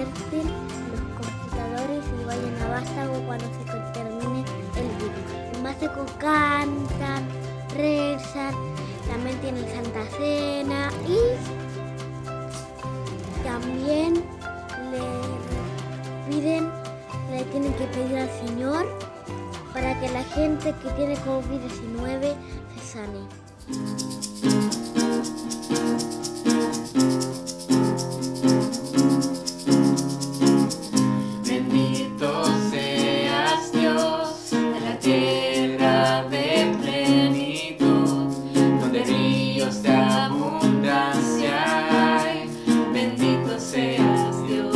desconecten los computadores y vayan a Vástago cuando se termine el virus. Los mágicos cantan, rezan, también tienen Santa Cena y también le tienen que pedir al Señor para que la gente que tiene COVID-19 se sane. Bendito seas Dios en la tierra de plenitud, donde ríos de abundancia hay. Bendito seas Dios.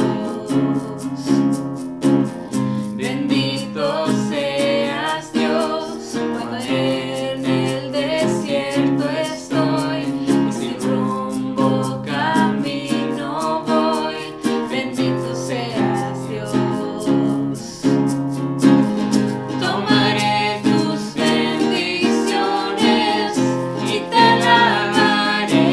Bendito seas Dios cuando en el desierto estoy y sin rumbo camino voy. Bendito seas Dios. Tomaré tus bendiciones y te alabaré.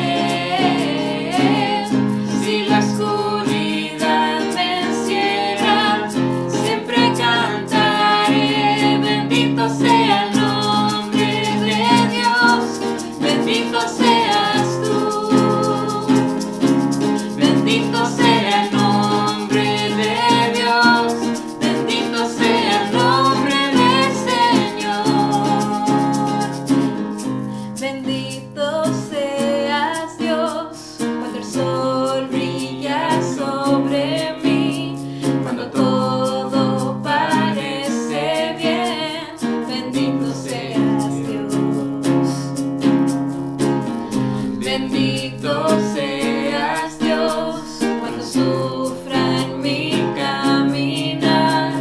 Si la oscuridad me encierra, siempre cantaré. Bendito sea el nombre de Dios, bendito seas tú. Bendito sea el nombre de Dios, bendito sea el nombre del Señor. Bendito seas Dios cuando el sol brilla sobre mí, cuando todo parece bien. Bendito seas Dios. Bendito seas Dios cuando sufra en mi caminar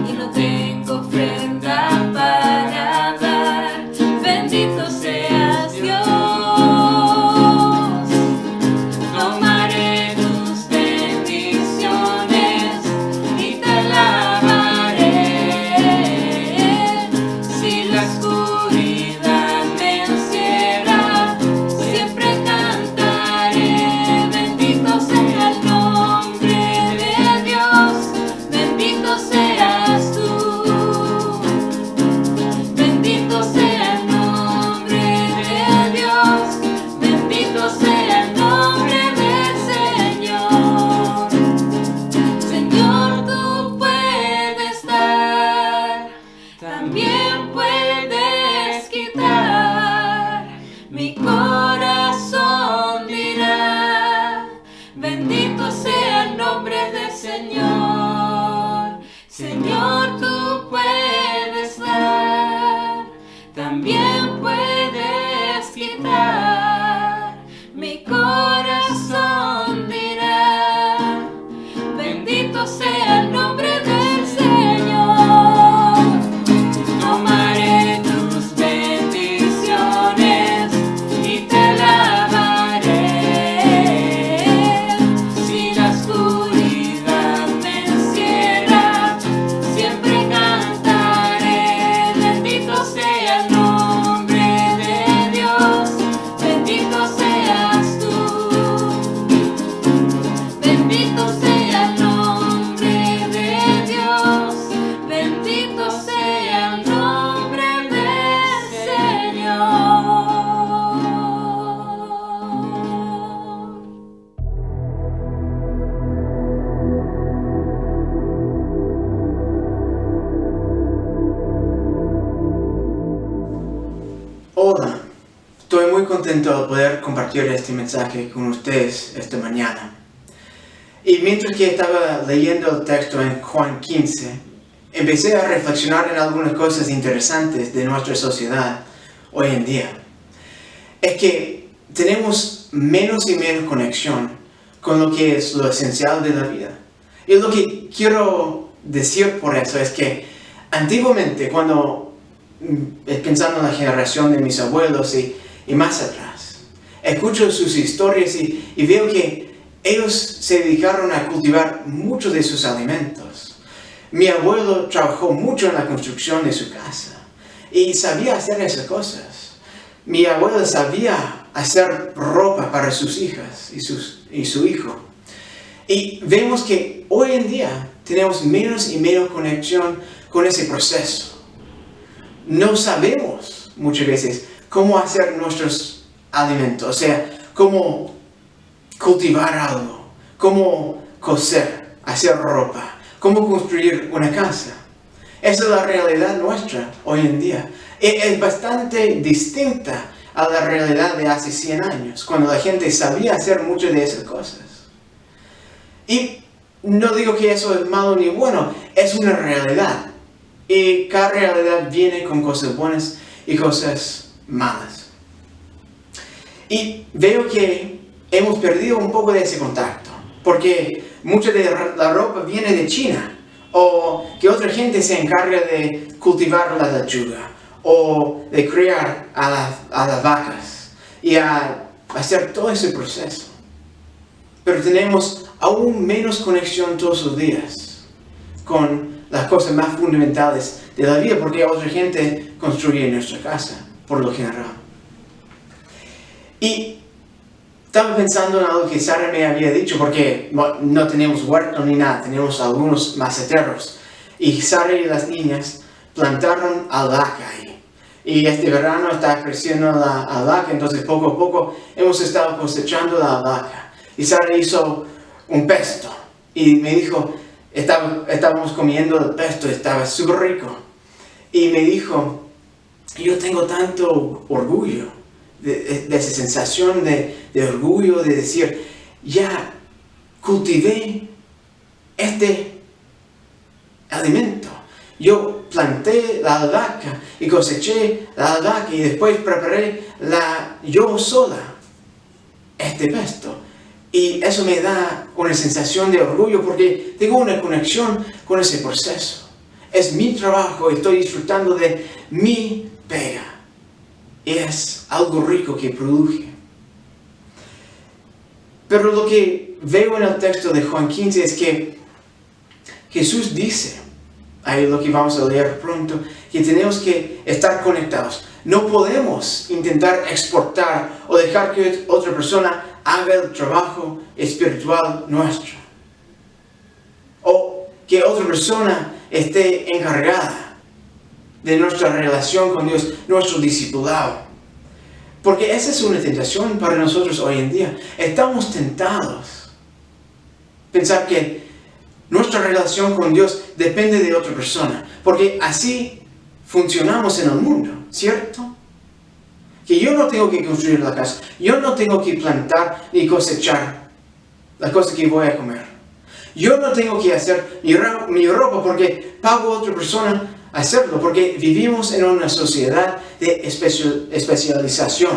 y no tengo ofrenda para dar. Bendito seas Dios. Tomaré tus bendiciones y te alabaré. Si la oscuridad me encierra, siempre cantaré. Bendito sea el nombre de Dios, bendito seas tú. Bendito sea el nombre de Dios, bendito sea el nombre del Señor. Señor, tú puedes dar, también puedes quitar. Mi corazón dirá, bendito sea el nombre del Señor. Señor, tú puedes dar, también puedes quitar. Mi corazón dirá, bendito sea el nombre del Señor. Tomaré tus bendiciones y te alabaré. Si la oscuridad me encierra, siempre cantaré. Bendito sea el nombre de Dios, bendito seas tú. Bendito sea el nombre de Dios, bendito sea el nombre del Señor. Hola, estoy muy contento de poder compartir este mensaje con ustedes esta mañana. Y mientras que estaba leyendo el texto en Juan 15, empecé a reflexionar en algunas cosas interesantes de nuestra sociedad hoy en día. Es que tenemos menos y menos conexión con lo que es lo esencial de la vida. Y lo que quiero decir por eso es que antiguamente, cuando pensando en la generación de mis abuelos y más atrás, escucho sus historias y veo que ellos se dedicaron a cultivar muchos de sus alimentos. Mi abuelo trabajó mucho en la construcción de su casa y sabía hacer esas cosas. Mi abuelo sabía hacer ropa para sus hijas y su hijo. Y vemos que hoy en día tenemos menos y menos conexión con ese proceso. No sabemos muchas veces cómo hacer nuestros alimentos, o sea, cómo cultivar algo, cómo coser, hacer ropa, cómo construir una casa. Esa es la realidad nuestra hoy en día. Es bastante distinta a la realidad de hace 100 años, cuando la gente sabía hacer muchas de esas cosas. Y no digo que eso es malo ni bueno, es una realidad. Y cada realidad viene con cosas buenas y cosas malas. Y veo que hemos perdido un poco de ese contacto, porque mucha de la ropa viene de China, o que otra gente se encarga de cultivar la lechuga, o de criar a las vacas, y a hacer todo ese proceso. Pero tenemos aún menos conexión todos los días con las cosas más fundamentales de la vida, porque otra gente construye nuestra casa, por lo general. Y estaba pensando en algo que Sara me había dicho, porque no tenemos huerto ni nada, tenemos algunos maceteros. Y Sara y las niñas plantaron albahaca ahí. Y este verano está creciendo la albahaca, entonces poco a poco hemos estado cosechando la albahaca. Y Sara hizo un pesto. Y me dijo, estábamos comiendo el pesto, estaba súper rico. Y me dijo, yo tengo tanto orgullo, de esa sensación de orgullo, de decir, ya cultivé este alimento. Yo planté la albahaca y coseché la albahaca y después preparé yo sola este pesto. Y eso me da una sensación de orgullo porque tengo una conexión con ese proceso. Es mi trabajo, estoy disfrutando de mi pega. Es algo rico que produje. Pero lo que veo en el texto de Juan 15 es que Jesús dice, ahí lo que vamos a leer pronto, que tenemos que estar conectados. No podemos intentar exportar o dejar que otra persona haga el trabajo espiritual nuestro. O que otra persona esté encargada de nuestra relación con Dios, nuestro discipulado. Porque esa es una tentación para nosotros hoy en día. Estamos tentados pensar que nuestra relación con Dios depende de otra persona. Porque así funcionamos en el mundo, ¿cierto? Que yo no tengo que construir la casa. Yo no tengo que plantar ni cosechar las cosas que voy a comer. Yo no tengo que hacer mi ropa porque pago a otra persona hacerlo, porque vivimos en una sociedad de especialización.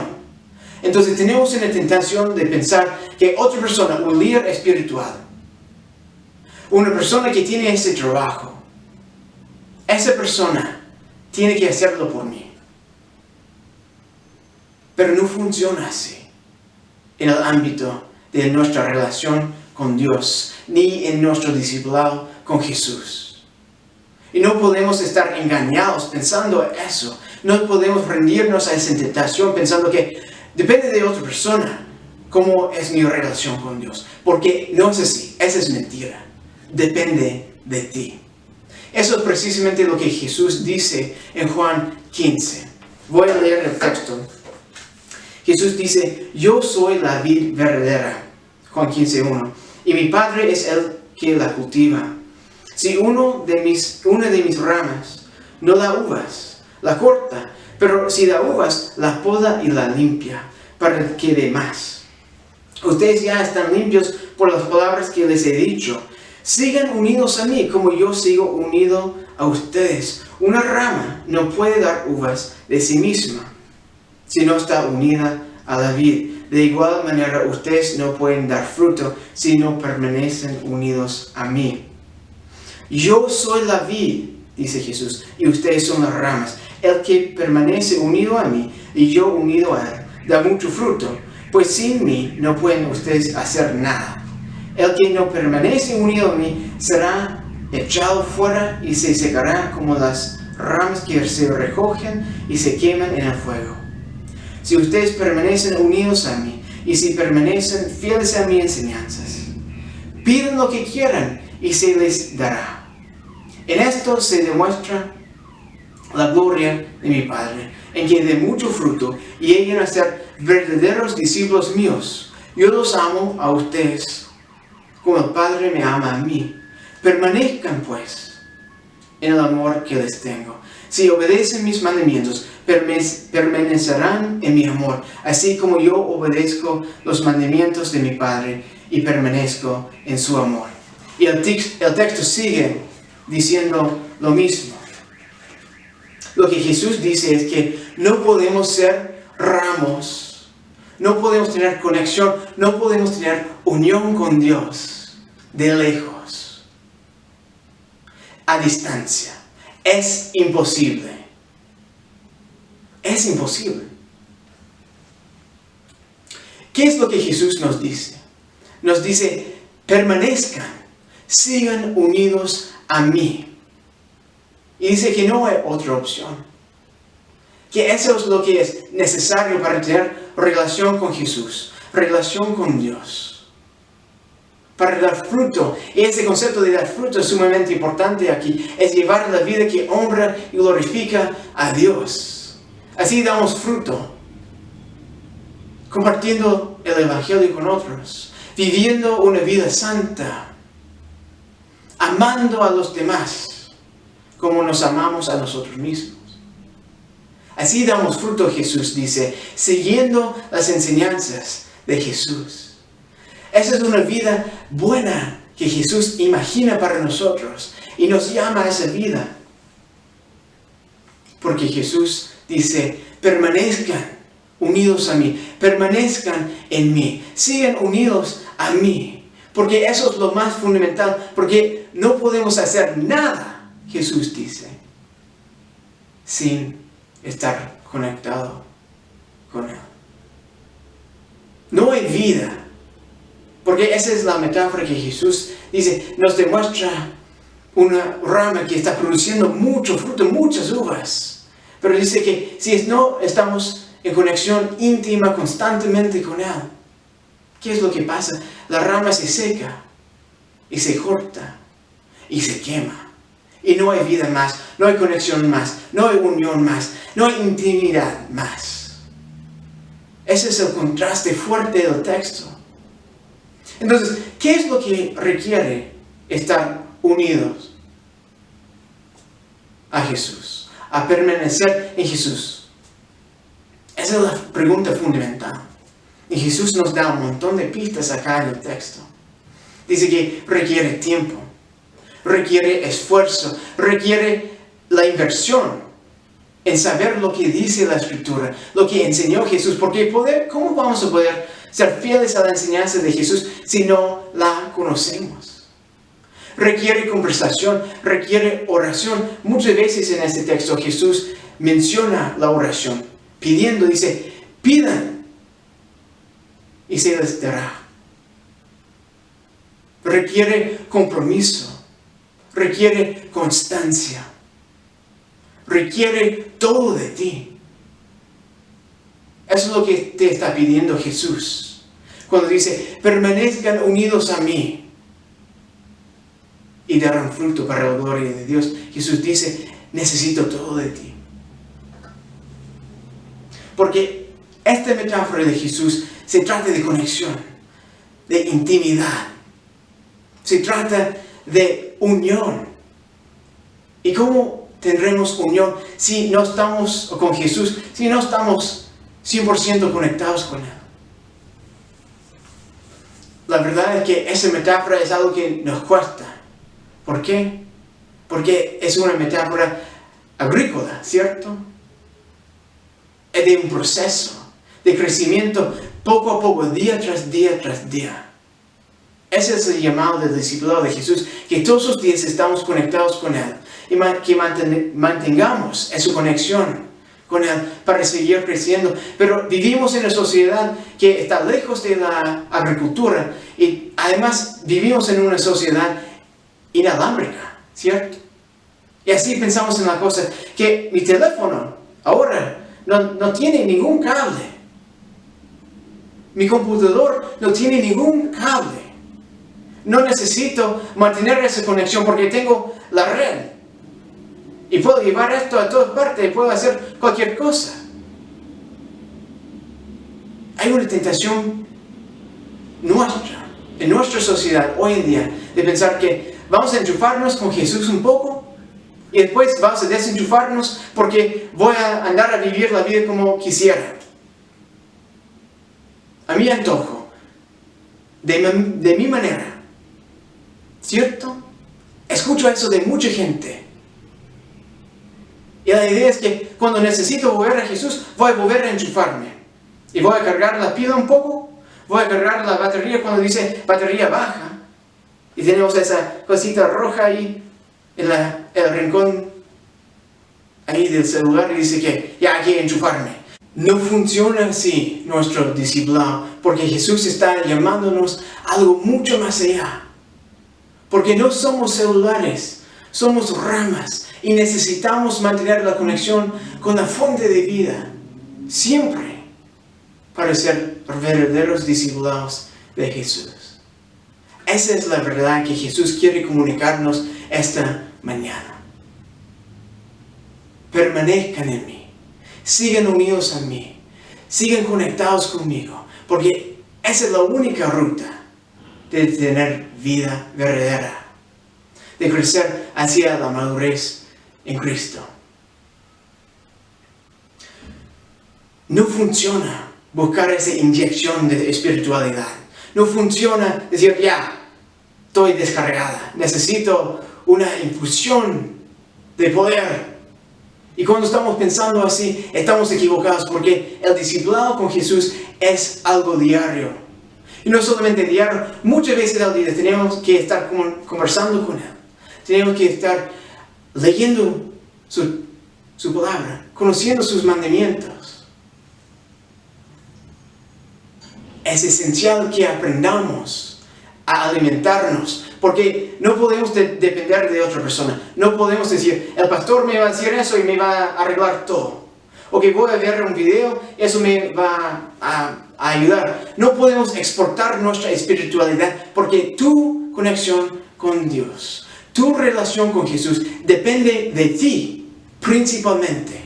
Entonces tenemos una tentación de pensar que otra persona, un líder espiritual, una persona que tiene ese trabajo, esa persona tiene que hacerlo por mí. Pero no funciona así en el ámbito de nuestra relación con Dios, ni en nuestro discipulado con Jesús. Y no podemos estar engañados pensando eso. No podemos rendirnos a esa tentación pensando que depende de otra persona cómo es mi relación con Dios. Porque no es así. Esa es mentira. Depende de ti. Eso es precisamente lo que Jesús dice en Juan 15. Voy a leer el texto. Jesús dice, yo soy la vid verdadera. Juan 15:1. Y mi Padre es el que la cultiva. Si una de mis ramas no da uvas, la corta, pero si da uvas, la poda y la limpia, para que dé más. Ustedes ya están limpios por las palabras que les he dicho. Sigan unidos a mí, como yo sigo unido a ustedes. Una rama no puede dar uvas de sí misma, si no está unida a la vid. De igual manera, ustedes no pueden dar fruto si no permanecen unidos a mí. Yo soy la vid, dice Jesús, y ustedes son las ramas. El que permanece unido a mí y yo unido a él, da mucho fruto, pues sin mí no pueden ustedes hacer nada. El que no permanece unido a mí será echado fuera y se secará como las ramas que se recogen y se queman en el fuego. Si ustedes permanecen unidos a mí y si permanecen fieles a mis enseñanzas, piden lo que quieran y se les dará. En esto se demuestra la gloria de mi Padre, en que dé mucho fruto y lleguen a ser verdaderos discípulos míos. Yo los amo a ustedes, como el Padre me ama a mí. Permanezcan pues en el amor que les tengo. Si obedecen mis mandamientos, permanecerán en mi amor, así como yo obedezco los mandamientos de mi Padre y permanezco en su amor. Y el texto sigue diciendo lo mismo. Lo que Jesús dice es que no podemos ser ramos, no podemos tener conexión, no podemos tener unión con Dios de lejos, a distancia. Es imposible. Es imposible. ¿Qué es lo que Jesús nos dice? Nos dice, permanezcan, sigan unidos a mí. Y dice que no hay otra opción. Que eso es lo que es necesario para tener relación con Jesús, relación con Dios. Para dar fruto. Y ese concepto de dar fruto es sumamente importante aquí. Es llevar la vida que honra y glorifica a Dios. Así damos fruto. Compartiendo el Evangelio con otros. Viviendo una vida santa. Amando a los demás como nos amamos a nosotros mismos. Así damos fruto, Jesús dice, siguiendo las enseñanzas de Jesús. Esa es una vida buena que Jesús imagina para nosotros y nos llama a esa vida. Porque Jesús dice, permanezcan unidos a mí, permanezcan en mí, sigan unidos a mí. Porque eso es lo más fundamental, porque no podemos hacer nada, Jesús dice, sin estar conectado con Él. No hay vida. Porque esa es la metáfora que Jesús dice, nos demuestra una rama que está produciendo mucho fruto, muchas uvas. Pero dice que si no estamos en conexión íntima constantemente con Él, ¿qué es lo que pasa? La rama se seca y se corta y se quema. Y no hay vida más, no hay conexión más, no hay unión más, no hay intimidad más. Ese es el contraste fuerte del texto. Entonces, ¿qué es lo que requiere estar unidos a Jesús? A permanecer en Jesús. Esa es la pregunta fundamental. Y Jesús nos da un montón de pistas acá en el texto. Dice que requiere tiempo, requiere esfuerzo, requiere la inversión en saber lo que dice la Escritura, lo que enseñó Jesús. Porque ¿cómo vamos a poder ser fieles a la enseñanza de Jesús si no la conocemos? Requiere conversación, requiere oración. Muchas veces en este texto Jesús menciona la oración, pidiendo, dice, pidan y se les dará. Requiere compromiso, requiere constancia, requiere todo de ti. Eso es lo que te está pidiendo Jesús. Cuando dice, permanezcan unidos a mí y darán fruto para la gloria de Dios. Jesús dice, necesito todo de ti. Porque esta metáfora de Jesús se trata de conexión, de intimidad. Se trata de unión. ¿Y cómo tendremos unión si no estamos con Jesús, si no estamos 100% conectados con Él? La verdad es que esa metáfora es algo que nos cuesta. ¿Por qué? Porque es una metáfora agrícola, ¿cierto? Es de un proceso de crecimiento poco a poco, día tras día tras día. Ese es el llamado del discipulado de Jesús, que todos los días estamos conectados con Él y que mantengamos esa conexión con Él para seguir creciendo. Pero vivimos en una sociedad que está lejos de la agricultura y además vivimos en una sociedad inalámbrica, ¿cierto? Y así pensamos en la cosa, que mi teléfono ahora no tiene ningún cable. Mi computador no tiene ningún cable. no necesito mantener esa conexión porque tengo la red. Y puedo llevar esto a todas partes, puedo hacer cualquier cosa. Hay una tentación nuestra, en nuestra sociedad hoy en día, de pensar que vamos a enchufarnos con Jesús un poco y después vamos a desenchufarnos porque voy a andar a vivir la vida como quisiera. A mi antojo, de mi manera. ¿Cierto? Escucho eso de mucha gente. Y la idea es que cuando necesito volver a Jesús, voy a volver a enchufarme. Y voy a cargar la pila un poco, voy a cargar la batería cuando dice batería baja. Y tenemos esa cosita roja ahí en el rincón ahí del celular y dice que ya hay que enchufarme. No funciona así nuestro discipulado, porque Jesús está llamándonos a algo mucho más allá. Porque no somos celulares, somos ramas y necesitamos mantener la conexión con la fuente de vida, siempre, para ser verdaderos discipulados de Jesús. Esa es la verdad que Jesús quiere comunicarnos esta mañana. Permanezcan en mí. Sigan unidos a mí. Sigan conectados conmigo. Porque esa es la única ruta de tener vida verdadera. De crecer hacia la madurez en Cristo. No funciona buscar esa inyección de espiritualidad. No funciona decir, ya, estoy descargada. Necesito una infusión de poder. Y cuando estamos pensando así, estamos equivocados porque el discipulado con Jesús es algo diario. Y no solamente diario, muchas veces al día tenemos que estar conversando con Él. Tenemos que estar leyendo su palabra, conociendo sus mandamientos. Es esencial que aprendamos a alimentarnos, porque no podemos depender de otra persona. No podemos decir, el pastor me va a decir eso y me va a arreglar todo. O que voy a ver un video, eso me va a ayudar. No podemos exportar nuestra espiritualidad, porque tu conexión con Dios, tu relación con Jesús, depende de ti, principalmente.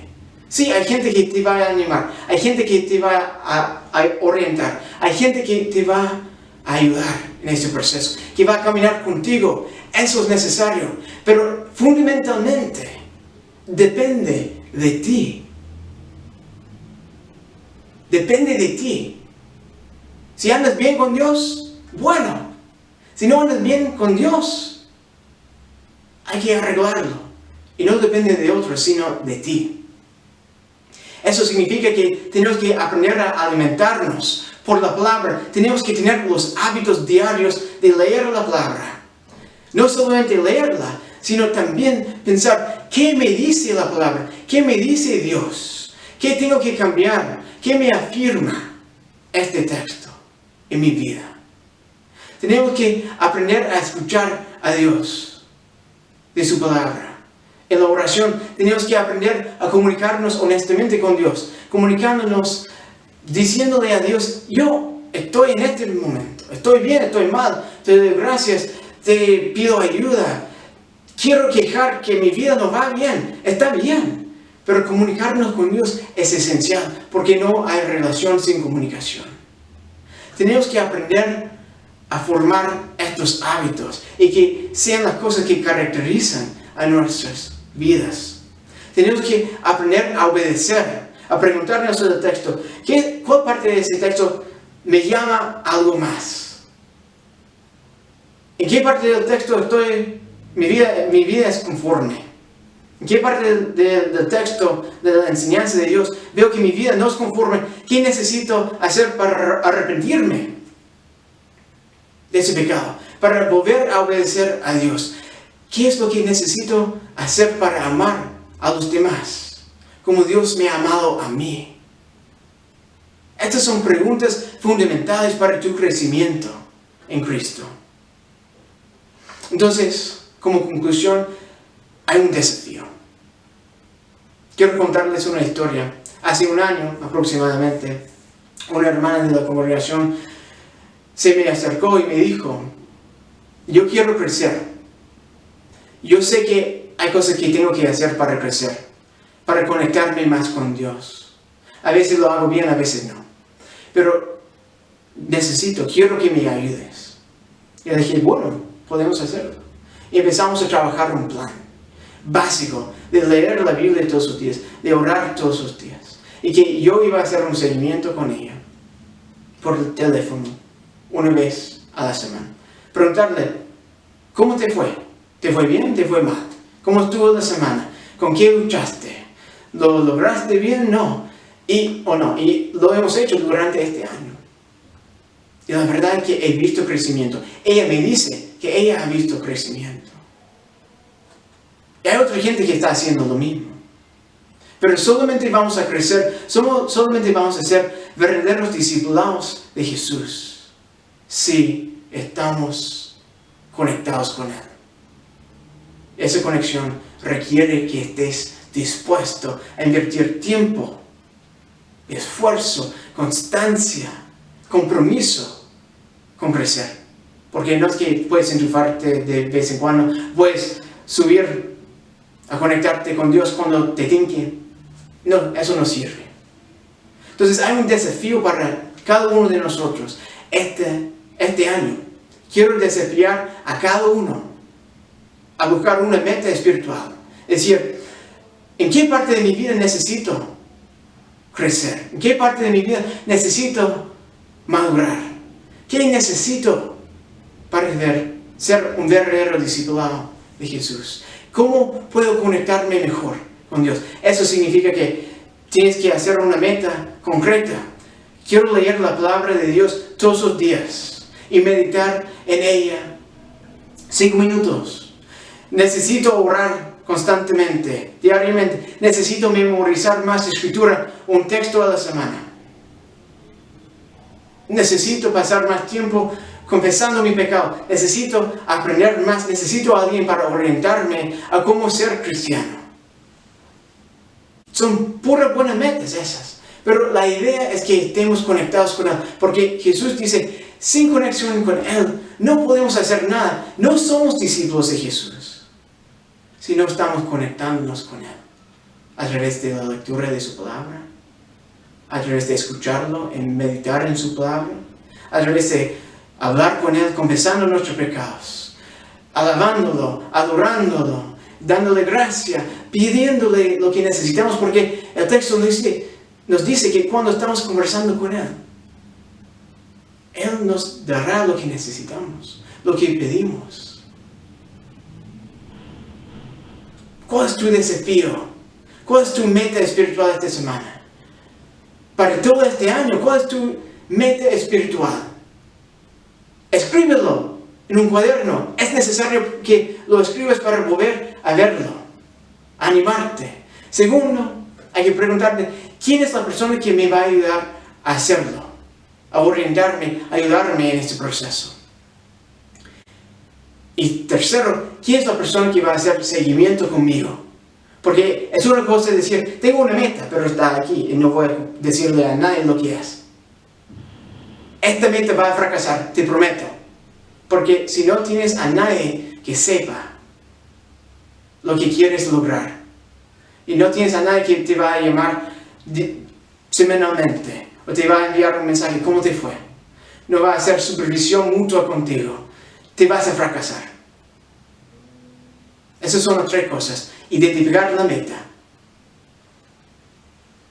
Sí, hay gente que te va a animar, hay gente que te va a orientar, hay gente que te va a ayudar en este proceso, que va a caminar contigo. Eso es necesario, pero fundamentalmente depende de ti. Depende de ti. Si andas bien con Dios, bueno. Si no andas bien con Dios, hay que arreglarlo. Y no depende de otros, sino de ti. Eso significa que tenemos que aprender a alimentarnos por la palabra. Tenemos que tener los hábitos diarios de leer la palabra. No solamente leerla, sino también pensar, ¿qué me dice la palabra? ¿Qué me dice Dios? ¿Qué tengo que cambiar? ¿Qué me afirma este texto en mi vida? Tenemos que aprender a escuchar a Dios de su palabra. En la oración tenemos que aprender a comunicarnos honestamente con Dios, comunicándonos, diciéndole a Dios, yo estoy en este momento, estoy bien, estoy mal, te doy gracias, te pido ayuda, quiero quejar que mi vida no va bien, está bien, pero comunicarnos con Dios es esencial, porque no hay relación sin comunicación. Tenemos que aprender a formar estos hábitos y que sean las cosas que caracterizan a nuestras vidas. Tenemos que aprender a obedecer, a preguntarnos el texto, ¿cuál parte de ese texto me llama a algo más? ¿En qué parte del texto mi vida es conforme? ¿En qué parte del texto, de la enseñanza de Dios, veo que mi vida no es conforme? ¿Qué necesito hacer para arrepentirme de ese pecado? Para volver a obedecer a Dios. ¿Qué es lo que necesito hacer para amar a los demás, como Dios me ha amado a mí? Estas son preguntas fundamentales para tu crecimiento en Cristo. Entonces, como conclusión, hay un desafío. Quiero contarles una historia. Hace un año aproximadamente, una hermana de la congregación se me acercó y me dijo, Yo quiero crecer. Yo sé que hay cosas que tengo que hacer para crecer, para conectarme más con Dios. A veces lo hago bien, a veces no. Pero quiero que me ayudes. Y dije, bueno, podemos hacerlo. Y empezamos a trabajar un plan básico de leer la Biblia todos los días, de orar todos los días. Y que yo iba a hacer un seguimiento con ella por el teléfono una vez a la semana. Preguntarle, ¿cómo te fue? ¿Te fue bien? ¿Te fue mal? ¿Cómo estuvo la semana? ¿Con qué luchaste? ¿Lo lograste bien? No. Y lo hemos hecho durante este año. Y la verdad es que he visto crecimiento. Ella me dice que ella ha visto crecimiento. Y hay otra gente que está haciendo lo mismo. Pero solamente vamos a crecer, solamente vamos a ser verdaderos discipulados de Jesús si estamos conectados con Él. Esa conexión requiere que estés dispuesto a invertir tiempo, esfuerzo, constancia, compromiso con crecer. Porque no es que puedes enchufarte de vez en cuando, puedes subir a conectarte con Dios cuando te tinque. No, eso no sirve. Entonces hay un desafío para cada uno de nosotros este año. Quiero desafiar a cada uno a buscar una meta espiritual. Es decir, ¿en qué parte de mi vida necesito crecer? ¿En qué parte de mi vida necesito madurar? ¿Qué necesito para ser un verdadero discipulado de Jesús? ¿Cómo puedo conectarme mejor con Dios? Eso significa que tienes que hacer una meta concreta. Quiero leer la palabra de Dios todos los días y meditar en ella 5 minutos. Necesito orar constantemente, diariamente. Necesito memorizar más escritura, un texto a la semana. Necesito pasar más tiempo confesando mi pecado. Necesito aprender más. Necesito a alguien para orientarme a cómo ser cristiano. Son puras buenas metas esas. Pero la idea es que estemos conectados con Él. Porque Jesús dice, sin conexión con Él, no podemos hacer nada. No somos discípulos de Jesús si no estamos conectándonos con Él. A través de la lectura de su palabra. A través de escucharlo, en meditar en su palabra. A través de hablar con Él, confesando nuestros pecados. Alabándolo, adorándolo, dándole gracia, pidiéndole lo que necesitamos, porque el texto nos dice que cuando estamos conversando con Él, Él nos dará lo que necesitamos, lo que pedimos. ¿Cuál es tu desafío? ¿Cuál es tu meta espiritual esta semana? Para todo este año, ¿cuál es tu meta espiritual? Escríbelo en un cuaderno. Es necesario que lo escribas para volver a verlo, animarte. Segundo, hay que preguntarte, ¿quién es la persona que me va a ayudar a hacerlo? A orientarme, a ayudarme en este proceso. Y tercero, ¿quién es la persona que va a hacer seguimiento conmigo? Porque es una cosa decir, tengo una meta, pero está aquí y no voy a decirle a nadie lo que es. Esta meta va a fracasar, te prometo. Porque si no tienes a nadie que sepa lo que quieres lograr, y no tienes a nadie que te va a llamar semanalmente, o te va a enviar un mensaje, ¿cómo te fue? No va a hacer supervisión mutua contigo. Te vas a fracasar. Esas son las 3 cosas. Identificar la meta.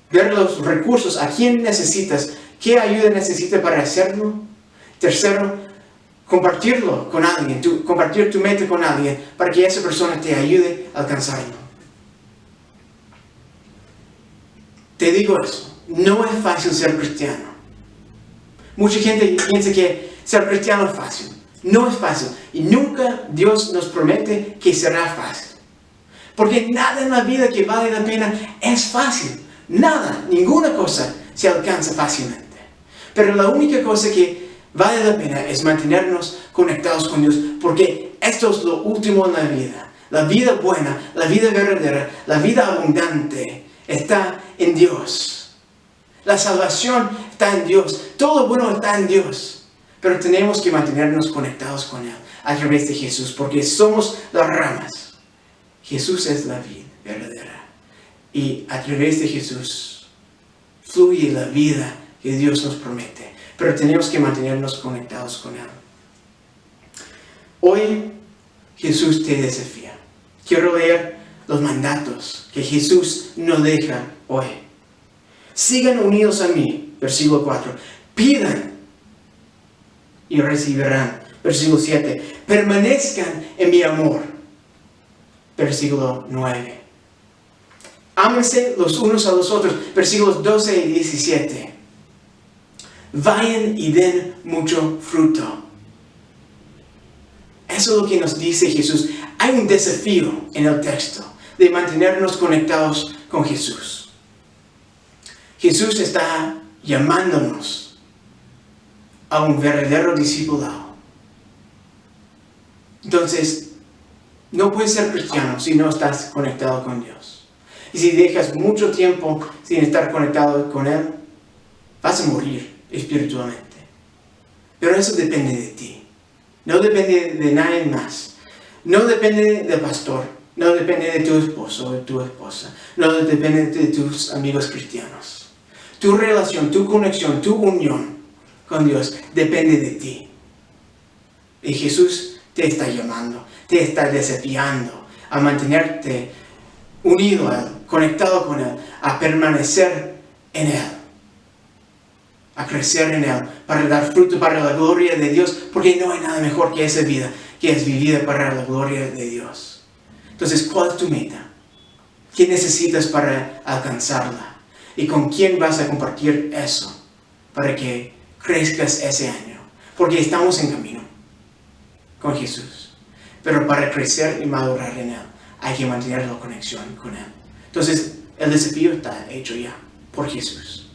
Ver los recursos, a quién necesitas, qué ayuda necesitas para hacerlo. Tercero, compartirlo con alguien, compartir tu meta con alguien para que esa persona te ayude a alcanzarlo. Te digo eso, no es fácil ser cristiano. Mucha gente piensa que ser cristiano es fácil. No es fácil. Y nunca Dios nos promete que será fácil. Porque nada en la vida que vale la pena es fácil. Nada, ninguna cosa se alcanza fácilmente. Pero la única cosa que vale la pena es mantenernos conectados con Dios. Porque esto es lo último en la vida. La vida buena, la vida verdadera, la vida abundante está en Dios. La salvación está en Dios. Todo lo bueno está en Dios. pero tenemos que mantenernos conectados con Él a través de Jesús, porque somos las ramas. Jesús es la vid verdadera. Y a través de Jesús fluye la vida que Dios nos promete. Pero tenemos que mantenernos conectados con Él. Hoy Jesús te desafía. Quiero leer los mandatos que Jesús nos deja hoy. Sigan unidos a mí, versículo 4. Pidan y recibirán. Versículo 7. Permanezcan en mi amor. Versículo 9. Ámense los unos a los otros. Versículos 12 y 17. Vayan y den mucho fruto. Eso es lo que nos dice Jesús. Hay un desafío en el texto de mantenernos conectados con Jesús. Jesús está llamándonos a un verdadero discipulado. Entonces, no puedes ser cristiano si no estás conectado con Dios. Y si dejas mucho tiempo sin estar conectado con Él, vas a morir espiritualmente. Pero eso depende de ti. No depende de nadie más. No depende del pastor. No depende de tu esposo o de tu esposa. No depende de tus amigos cristianos. Tu relación, tu conexión, tu unión con Dios depende de ti. Y Jesús te está llamando, te está desafiando a mantenerte unido a Él, conectado con Él, a permanecer en Él, a crecer en Él, para dar fruto para la gloria de Dios, porque no hay nada mejor que esa vida, que es vivida para la gloria de Dios. Entonces, ¿cuál es tu meta? ¿Qué necesitas para alcanzarla? ¿Y con quién vas a compartir eso para que crezcas ese año? Porque estamos en camino con Jesús. Pero para crecer y madurar en Él, hay que mantener la conexión con Él. Entonces, el desafío está hecho ya por Jesús.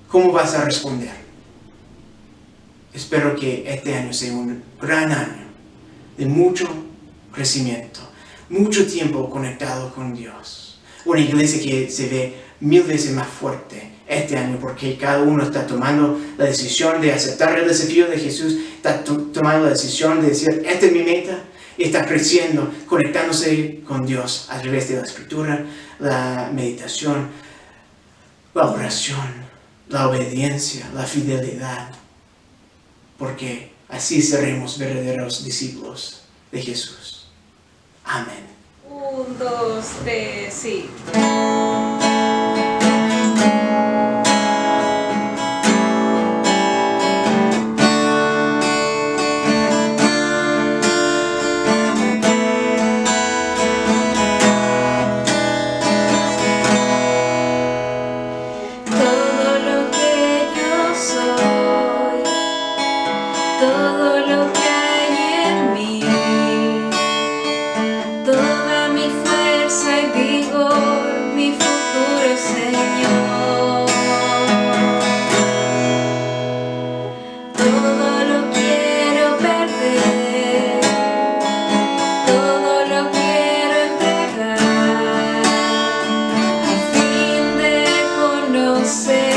¿Cómo vas a responder? Espero que este año sea un gran año de mucho crecimiento, mucho tiempo conectado con Dios. Una iglesia que se ve 1000 veces más fuerte este año porque cada uno está tomando la decisión de aceptar el desafío de Jesús, está tomando la decisión de decir, esta es mi meta, y está creciendo, conectándose con Dios a través de la escritura, la meditación, la oración, la obediencia, la fidelidad, porque así seremos verdaderos discípulos de Jesús. Amén. 1, 2, 3, sí. Todo lo que hay en mí, toda mi fuerza y vigor, mi futuro Señor. Todo lo quiero perder, todo lo quiero entregar, a fin de conocer.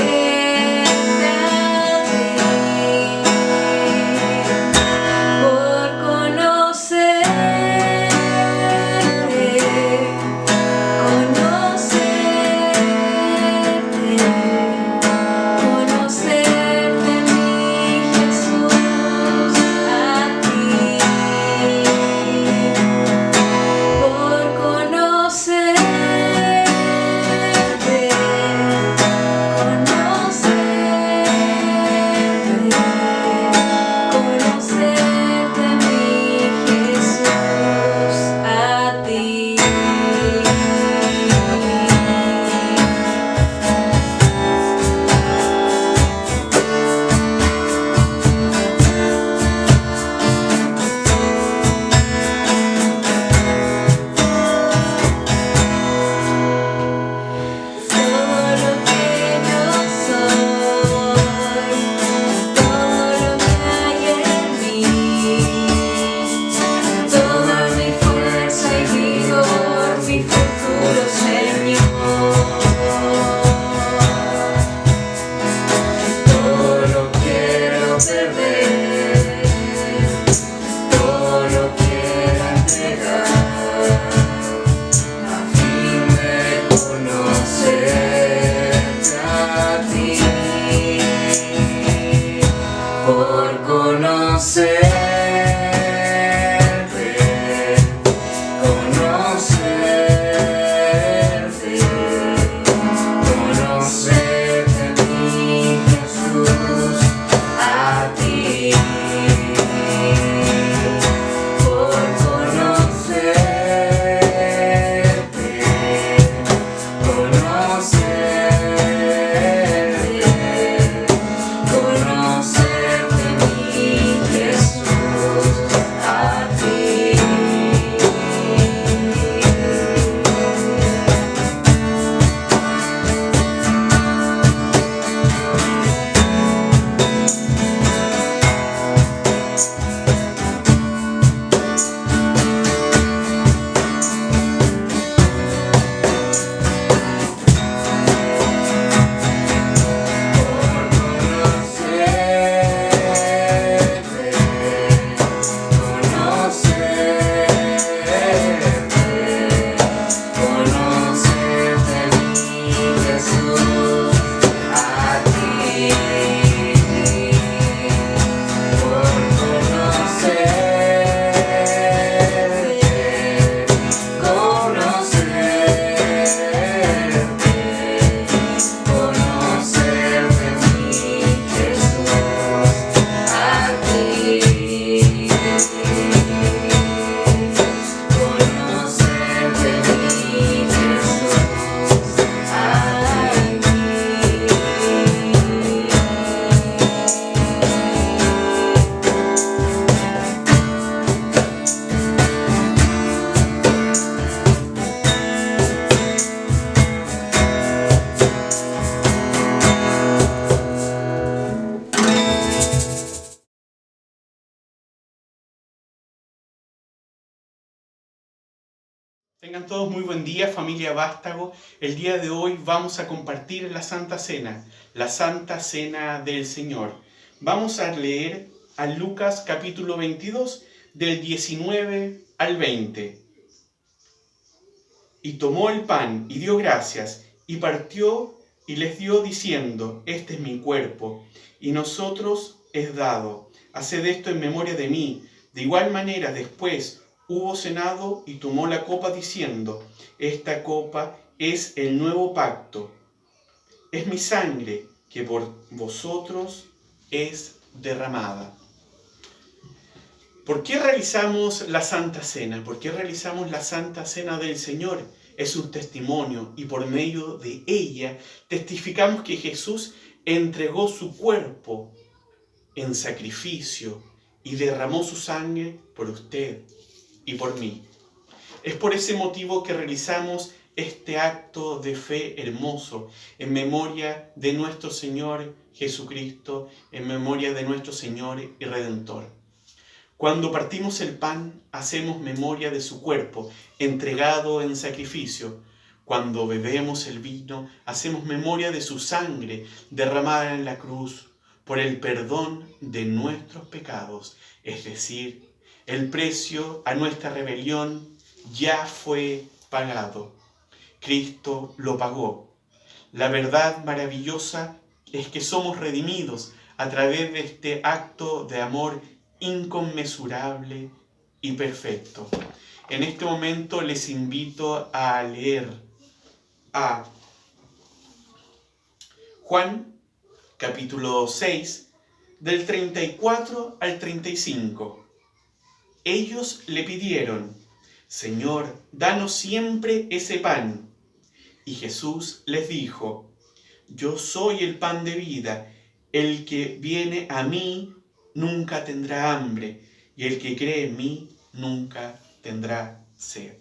Tengan todos muy buen día, familia Vástago. El día de hoy vamos a compartir la Santa Cena del Señor. Vamos a leer a Lucas capítulo 22, del 19 al 20. Y tomó el pan y dio gracias, y partió y les dio diciendo: este es mi cuerpo, y nosotros es dado. Haced esto en memoria de mí. De igual manera, después hubo cenado y tomó la copa diciendo: esta copa es el nuevo pacto. Es mi sangre que por vosotros es derramada. ¿Por qué realizamos la Santa Cena? ¿Por qué realizamos la Santa Cena del Señor? Es un testimonio y por medio de ella testificamos que Jesús entregó su cuerpo en sacrificio y derramó su sangre por usted y por mí. Es por ese motivo que realizamos este acto de fe hermoso en memoria de nuestro Señor Jesucristo, en memoria de nuestro Señor y Redentor. Cuando partimos el pan, hacemos memoria de su cuerpo, entregado en sacrificio. Cuando bebemos el vino, hacemos memoria de su sangre, derramada en la cruz, por el perdón de nuestros pecados. Es decir, el precio a nuestra rebelión ya fue pagado. Cristo lo pagó. La verdad maravillosa es que somos redimidos a través de este acto de amor inconmensurable y perfecto. En este momento les invito a leer a Juan capítulo 6 del 34 al 35. Ellos le pidieron: Señor, danos siempre ese pan. Y Jesús les dijo: yo soy el pan de vida. El que viene a mí nunca tendrá hambre, y el que cree en mí nunca tendrá sed.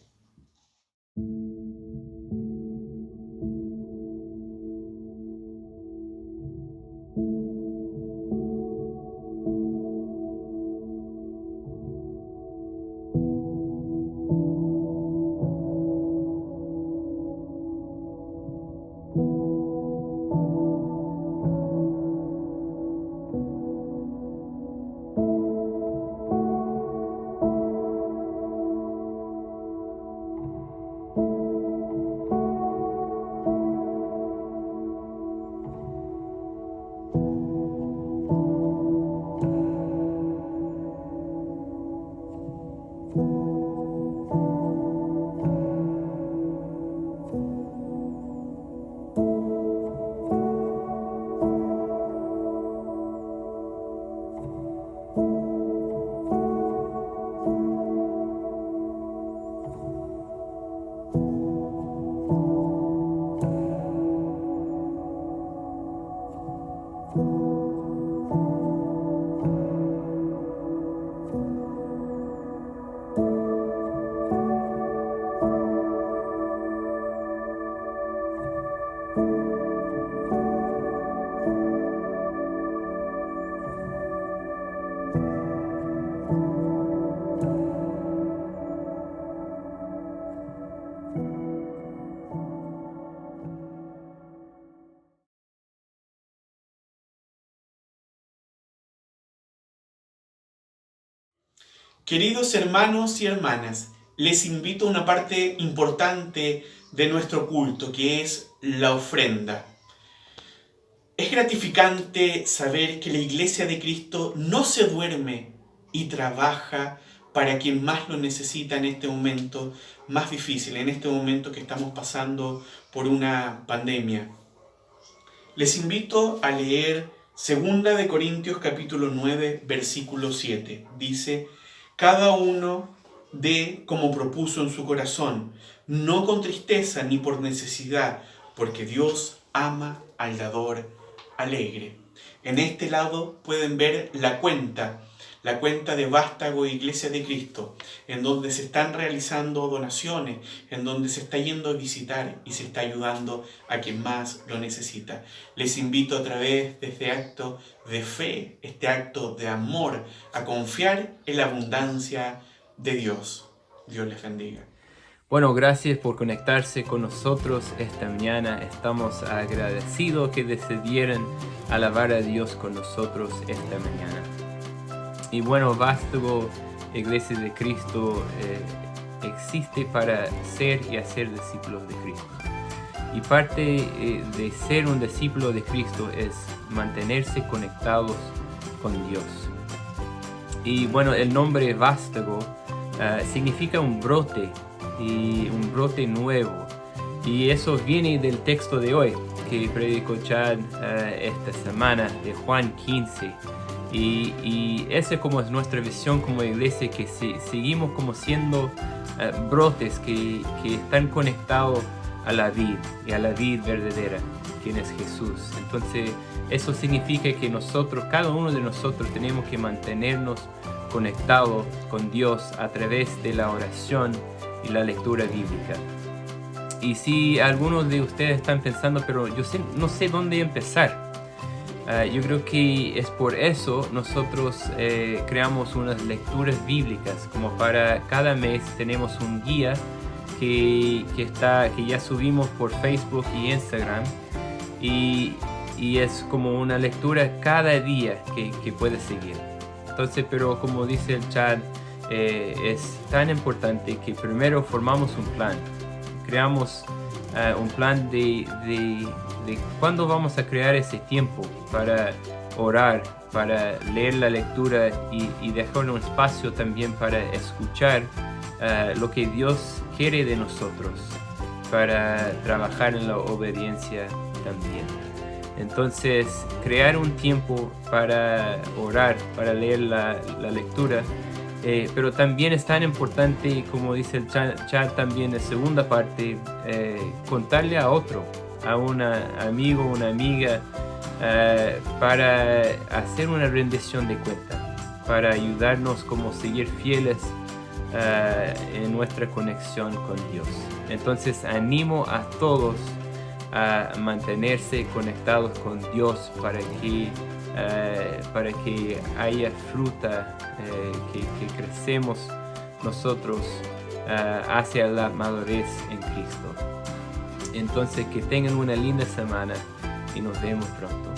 Queridos hermanos y hermanas, les invito a una parte importante de nuestro culto, que es la ofrenda. Es gratificante saber que la Iglesia de Cristo no se duerme y trabaja para quien más lo necesita en este momento más difícil, en este momento que estamos pasando por una pandemia. Les invito a leer 2 Corintios capítulo 9, versículo 7. Dice: cada uno dé como propuso en su corazón, no con tristeza ni por necesidad, porque Dios ama al dador alegre. En este lado pueden ver la cuenta de Vástago Iglesia de Cristo, en donde se están realizando donaciones, en donde se está yendo a visitar y se está ayudando a quien más lo necesita. Les invito a través de este acto de fe, este acto de amor, a confiar en la abundancia de Dios. Dios les bendiga. Bueno, gracias por conectarse con nosotros esta mañana. Estamos agradecidos que decidieran alabar a Dios con nosotros esta mañana. Y bueno, Vástago, Iglesia de Cristo, existe para ser y hacer discípulos de Cristo. Y parte de ser un discípulo de Cristo es mantenerse conectados con Dios. Y bueno, el nombre Vástago significa un brote, y un brote nuevo. Y eso viene del texto de hoy que predicó Chad esta semana, de Juan 15. Y esa como es nuestra visión como iglesia, que seguimos como siendo brotes que están conectados a la vid y a la vid verdadera, quien es Jesús. Entonces eso significa que nosotros, cada uno de nosotros, tenemos que mantenernos conectados con Dios a través de la oración y la lectura bíblica. Y si algunos de ustedes están pensando, pero yo no sé dónde empezar, yo creo que es por eso nosotros creamos unas lecturas bíblicas. Como para cada mes tenemos un guía que ya subimos por Facebook y Instagram, y es como una lectura cada día que puedes seguir. Entonces, pero como dice el chat, es tan importante que primero formamos un plan. Creamos un plan de cuándo vamos a crear ese tiempo para orar, para leer la lectura y dejar un espacio también para escuchar lo que Dios quiere de nosotros, para trabajar en la obediencia también. Entonces, crear un tiempo para orar, para leer la lectura, pero también es tan importante, como dice el chat también en segunda parte, contarle a otro, a un amigo, una amiga, para hacer una rendición de cuenta, para ayudarnos como seguir fieles en nuestra conexión con Dios. Entonces animo a todos a mantenerse conectados con Dios para que haya fruta, que crecemos nosotros hacia la madurez en Cristo. Entonces que tengan una linda semana y nos vemos pronto.